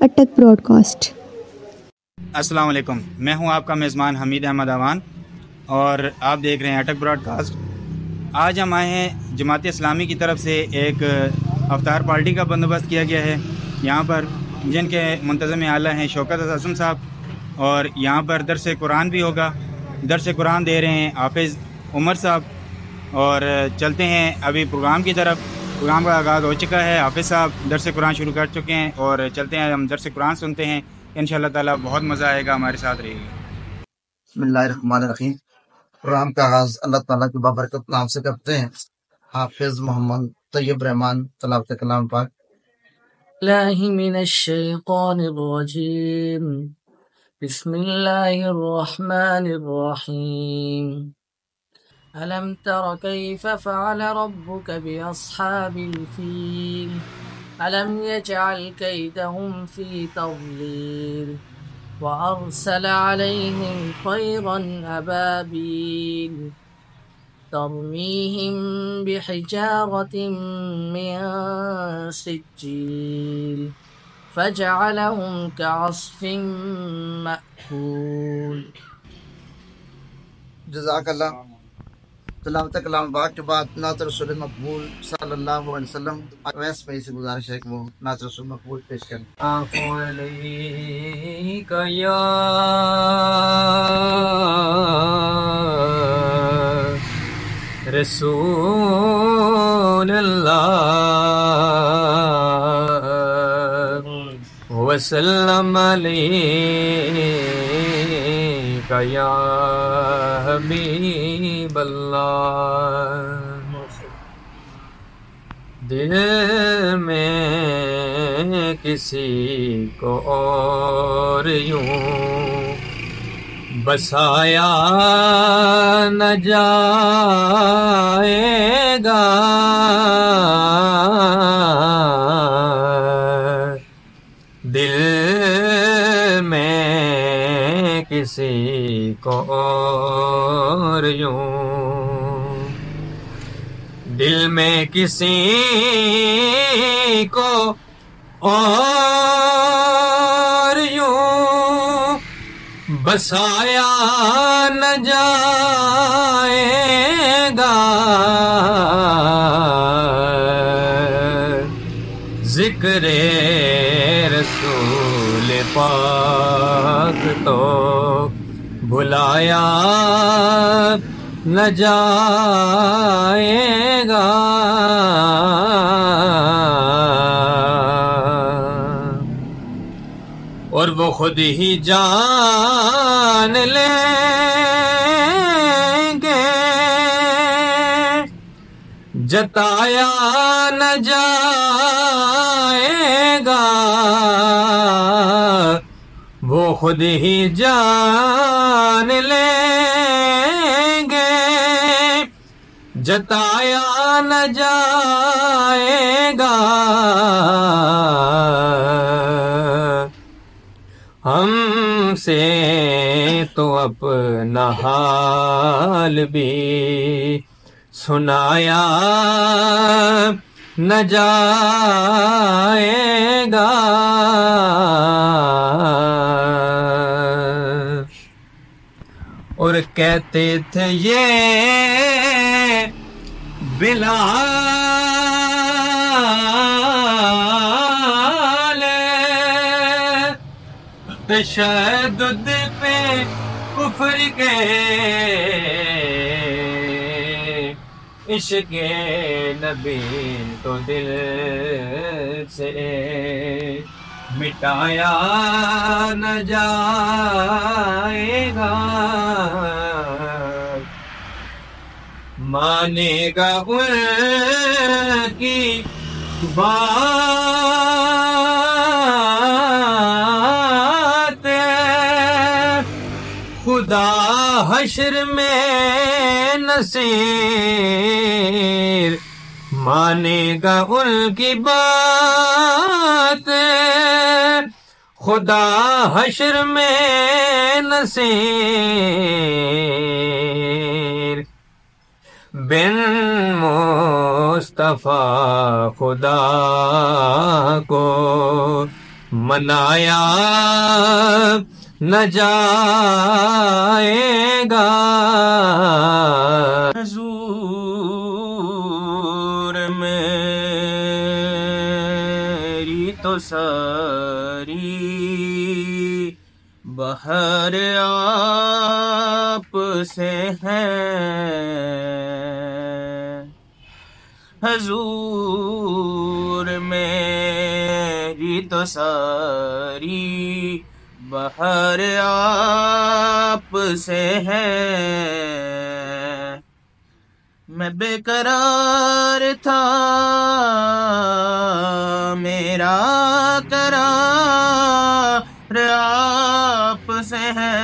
اٹک Broad cost. السلام علیکم، میں ہوں آپ کا میزبان حمید احمد اوان اور آپ دیکھ رہے ہیں اٹک براڈ کاسٹ۔ آج ہم آئے ہیں جماعت اسلامی کی طرف سے ایک افطار پارٹی کا بندوبست کیا گیا ہے یہاں پر، جن کے منتظم اعلیٰ ہیں شوکت اعظم صاحب، اور یہاں پر درس قرآن بھی ہوگا۔ درس قرآن دے رہے ہیں حافظ عمر صاحب، اور چلتے ہیں ابھی پروگرام کی طرف۔ پروگرام کا آغاز ہو چکا ہے، حافظ صاحب درس قرآن شروع کر چکے ہیں اور چلتے ہیں ہم درس قرآن سنتے ہیں۔ انشاءاللہ تعالیٰ بہت مزہ آئے گا، ہمارے ساتھ رہے گی۔ بسم اللہ الرحمن الرحیم۔ پروگرام کا آغاز اللہ تعالیٰ کی بابرکت نام سے کرتے ہیں۔ حافظ محمد طیب رحمان تلاوت کلام پاک۔ اللہ من الشیطان الرجیم، بسم اللہ الرحمن الرحیم۔ ألم تر كيف فعل ربك بأصحاب الفيل ألم يجعل كيدهم في تضليل وأرسل عليهم طيرا أبابيل ترميهم بحجارة من سجيل فجعلهم كعصف مأكول۔ جزاک اللہ۔ تلاوت کلام پاک کے بعد نعت رسول مقبول صلی اللہ علیہ وسلم۔ ویس میں سے گزارش ہے کہ وہ نعت رسول مقبول پیش کریں۔ علیک یا رسول اللہ وسلم علیک یا حبیب اللہ۔ دل میں کسی کو اور یوں بسایا نہ جائے گا، دل میں کسی کو اور یوں، دل میں کسی کو اور یوں بسایا نہ جائے گا، ذکر رسول پاک تو بھلایا نہ جائے گا، اور وہ خود ہی جان لیں گے، جتایا نہ جائے گا، وہ خود ہی جان لیں گے، جتایا نہ جائے گا، ہم سے تو اپنا حال بھی سنایا نہ جائے گا، اور کہتے تھے یہ بلال تشدد پہ کفر کے عشق نبی تو دل سے مٹایا نہ جائے گا، مانے گا ان کی بات خدا حشر میں نصیر، مانے گا ان کی بات خدا حشر میں نصیر، بن مصطفیٰ خدا کو منایا نہ جائے گا حضور میری تو ساری بہر آپ سے ہے حضور میری تو ساری بہر آپ سے ہے میں بے قرار تھا میرا قرار آپ سے ہے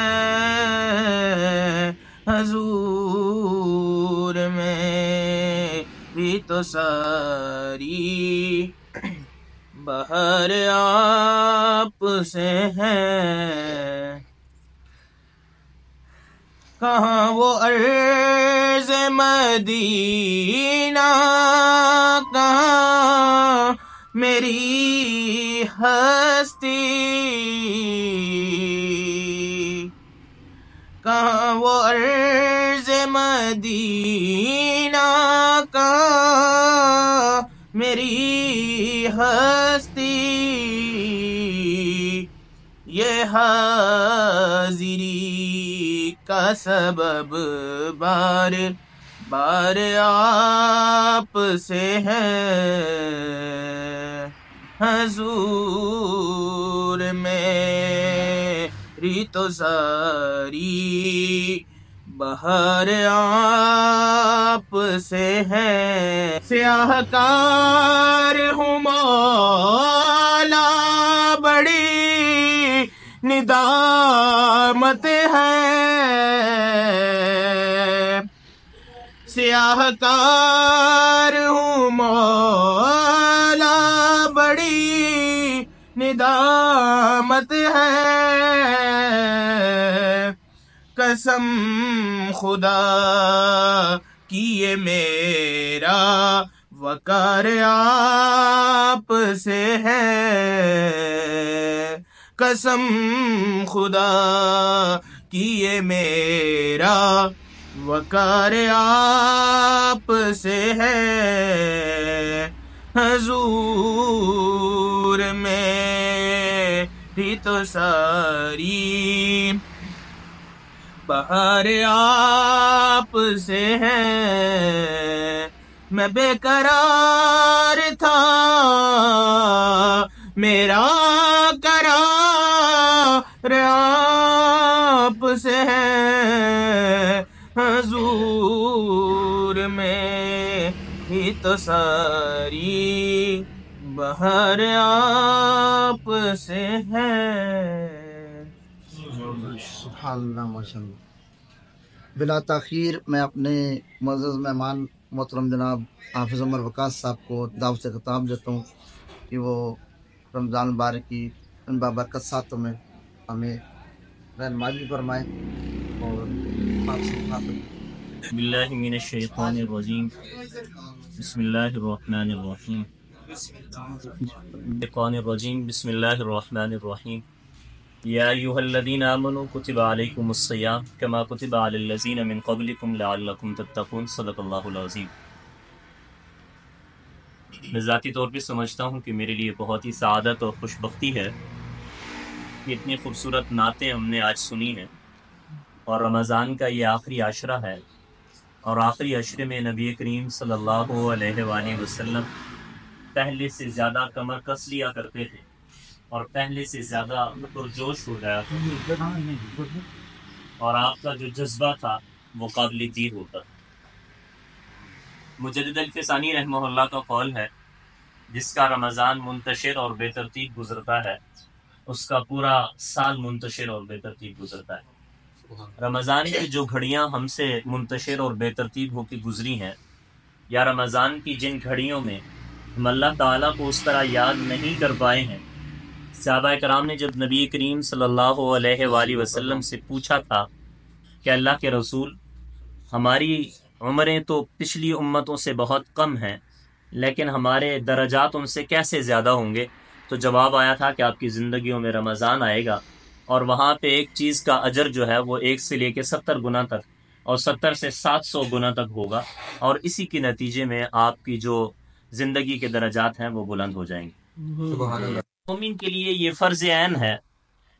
حضور میری تو ساری بہر آپ سے ہے کہاں وہ عرض مدینہ کہاں میری ہستی کہاں وہ عرض مدینہ کہاں میری ہستی یہ حاضری کا سبب بار بار آپ سے ہے حضور میری تو ساری بہر آپ سے ہے سیاہ کار ہوں مولا بڑی ندامت ہے سیاہ کار ہوں مولا بڑی ندامت ہے قسم خدا کی یہ میرا وقار آپ سے ہے قسم خدا کی یہ میرا وقار آپ سے ہے حضور میری تو ساری بہر آپ سے ہے میں بے قرار تھا میرا قرار آپ سے ہے حضور میری تو ساری بہر آپ سے ہے سبحان اللہ ماشاء اللہ. بلا تاخیر میں اپنے معزز مہمان محترم جناب حافظ عمر وقاص صاحب کو دعوت خطاب دیتا ہوں کہ وہ رمضان مبارک کی ان بابرکت ساتوں میں ہمیں رہنمائی فرمائیں اور آپ سے بات کریں. بسم اللہ من الشیطان الرجیم بسم اللہ الرحمن الرحیم الشیطان الرجیم بسم اللہ الرحمن الرحیم یا ایہا الذین آمنوا کتب علیکم الصیام کما کتب علی الذین من قبلکم لعلکم تتقون صدق اللہ العظیم. میں ذاتی طور پہ سمجھتا ہوں کہ میرے لیے بہت ہی سعادت اور خوشبختی ہے کہ اتنی خوبصورت نعتیں ہم نے آج سنی ہیں اور رمضان کا یہ آخری عشرہ ہے اور آخری عشرے میں نبی کریم صلی اللہ علیہ وآلہ وسلم پہلے سے زیادہ کمر کس لیا کرتے تھے اور پہلے سے زیادہ پرجوش ہو گیا تھا اور آپ کا جو جذبہ تھا وہ قابل دید ہوتا تھا. مجدد الفسانی رحمہ اللہ کا قول ہے جس کا رمضان منتشر اور بے ترتیب گزرتا ہے اس کا پورا سال منتشر اور بے ترتیب گزرتا ہے. رمضان کی جو گھڑیاں ہم سے منتشر اور بے ترتیب ہو کے گزری ہیں یا رمضان کی جن گھڑیوں میں ہم اللہ تعالیٰ کو اس طرح یاد نہیں کر پائے ہیں. صحابہ کرام نے جب نبی کریم صلی اللہ علیہ وآلہ وسلم سے پوچھا تھا کہ اللہ کے رسول ہماری عمریں تو پچھلی امتوں سے بہت کم ہیں لیکن ہمارے درجات ان سے کیسے زیادہ ہوں گے، تو جواب آیا تھا کہ آپ کی زندگیوں میں رمضان آئے گا اور وہاں پہ ایک چیز کا اجر جو ہے وہ 1 سے لے کے 70 گنا تک اور 70 سے 700 گنا تک ہوگا، اور اسی کے نتیجے میں آپ کی جو زندگی کے درجات ہیں وہ بلند ہو جائیں گے۔ مومن کے لیے یہ فرض عین ہے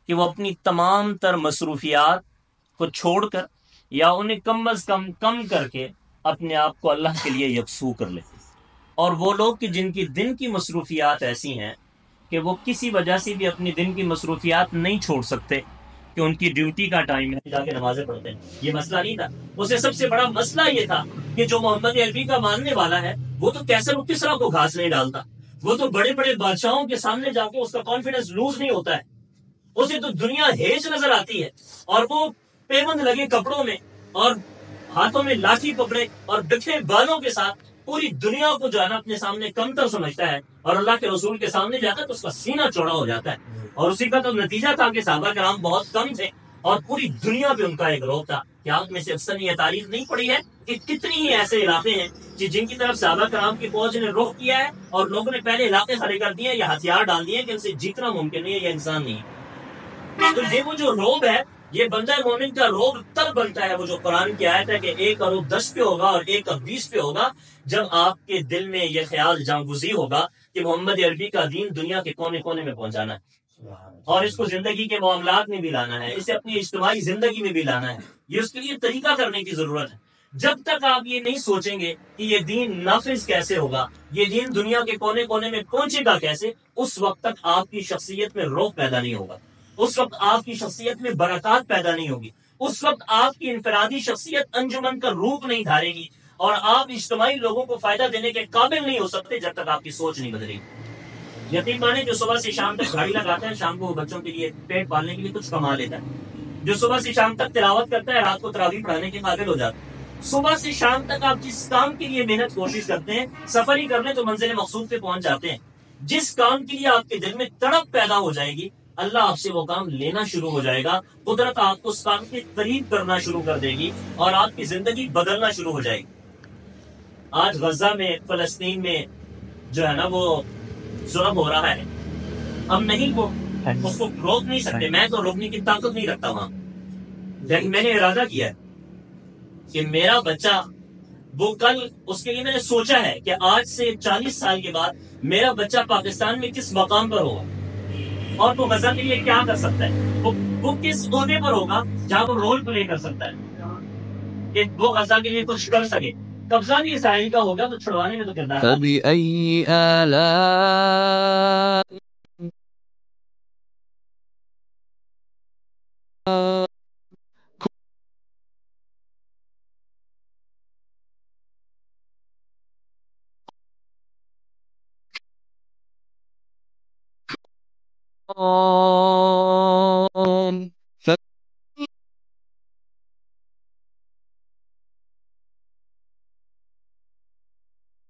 کہ وہ اپنی تمام تر مصروفیات کو چھوڑ کر یا انہیں کم از کم کم کر کے اپنے آپ کو اللہ کے لیے یکسو کر لے۔ اور وہ لوگ کہ جن کی دن کی مصروفیات ایسی ہیں کہ وہ کسی وجہ سے بھی اپنی دن کی مصروفیات نہیں چھوڑ سکتے، کہ ان کی ڈیوٹی کا ٹائم ہے جا کے نمازیں پڑھتے ہیں، یہ مسئلہ نہیں تھا۔ اسے سب سے بڑا مسئلہ یہ تھا کہ جو محمد عربی کا ماننے والا ہے وہ تو کیسر و کسرا کو گھاس نہیں ڈالتا، وہ تو بڑے بڑے بادشاہوں کے سامنے جا کے اس کا کانفیڈنس لوز نہیں ہوتا ہے، اسے تو دنیا ہیج نظر آتی ہے، اور وہ پیوند لگے کپڑوں میں اور ہاتھوں میں لاٹھی پکڑے اور بکھرے بالوں کے ساتھ پوری دنیا کو جو ہے نا اپنے سامنے کمتر سمجھتا ہے، اور اللہ کے رسول کے سامنے جاتا ہے تو اس کا سینہ چوڑا ہو جاتا ہے۔ اور اسی کا تو نتیجہ تھا کہ صحابہ کرام بہت کم تھے اور پوری دنیا پہ ان کا ایک روب تھا۔ کیا آپ میں سے اکثر یہ تاریخ نہیں پڑی ہے کہ کتنی ہی ایسے علاقے ہیں کہ جن کی طرف صحابہ کرام کی فوج نے رخ کیا ہے اور لوگوں نے پہلے علاقے کھڑے کر دیے یا ہتھیار ڈال دیے کہ ان سے جیتنا ممکن نہیں ہے، یہ انسان نہیں ہے۔ تو یہ وہ جو روب ہے، یہ بندہ مومن کا روب تب بنتا ہے، وہ جو قرآن کی آیت ہے کہ 1 ارب 10 پہ ہوگا اور 1 ارب 20 پہ ہوگا، جب آپ کے دل میں یہ خیال جانگزی ہوگا کہ محمد عربی کا دین دنیا کے کونے کونے میں پہنچانا ہے اور اس کو زندگی کے معاملات میں بھی لانا ہے، اسے اپنی اجتماعی زندگی میں بھی لانا ہے، یہ اس کے لیے طریقہ کرنے کی ضرورت ہے۔ جب تک آپ یہ نہیں سوچیں گے کہ یہ دین نافذ کیسے ہوگا، یہ دین دنیا کے کونے کونے میں پہنچے گا کیسے، اس وقت تک آپ کی شخصیت میں روح پیدا نہیں ہوگا، اس وقت آپ کی شخصیت میں برکات پیدا نہیں ہوگی، اس وقت آپ کی انفرادی شخصیت انجمن کا روپ نہیں دھارے گی، اور آپ اجتماعی لوگوں کو فائدہ دینے کے قابل نہیں ہو سکتے جب تک آپ کی سوچ نہیں بدلے گی۔ یقین مانے جو صبح سے شام تک گاڑی لگاتا ہے، شام کو وہ بچوں کے لیے پیٹ پالنے کے لیے کچھ کما لیتا ہے، جو صبح سے شام تک تلاوت کرتا ہے رات کو تراویح پڑھانے کے قابل ہو جاتا ہے۔ صبح سے شام تک آپ جس کام کے لیے محنت کوشش کرتے ہیں، سفر ہی کر لیں تو منزل مقصود پہ پہنچ جاتے ہیں۔ جس کام کے لیے آپ کے دل میں تڑپ پیدا ہو جائے گی، اللہ آپ سے وہ کام لینا شروع ہو جائے گا، قدرت آپ کو اس کام کے قریب کرنا شروع کر دے گی اور آپ کی زندگی بدلنا شروع ہو جائے گی۔ آج غزہ میں، فلسطین میں جو ہے نا وہ ظلم ہو رہا ہے، ہم نہیں وہ اس کو روک نہیں سکتے، میں تو روکنے کی طاقت نہیں رکھتا وہاں، لیکن میں نے ارادہ کیا ہے کہ میرا بچہ وہ کل، اس کے لیے میں نے سوچا ہے کہ آج سے 40 سال کے بعد میرا بچہ پاکستان میں کس مقام پر ہوگا اور وہ غزہ کے لیے کیا کر سکتا ہے، وہ کس عہدے پر ہوگا جہاں وہ رول پلے کر سکتا ہے کہ وہ غزہ کے لیے کچھ کر سکے۔ قبضہ بھی اسرائیل کا ہوگا تو چھڑوانے میں تو کردار ہے۔ فبأي آلاء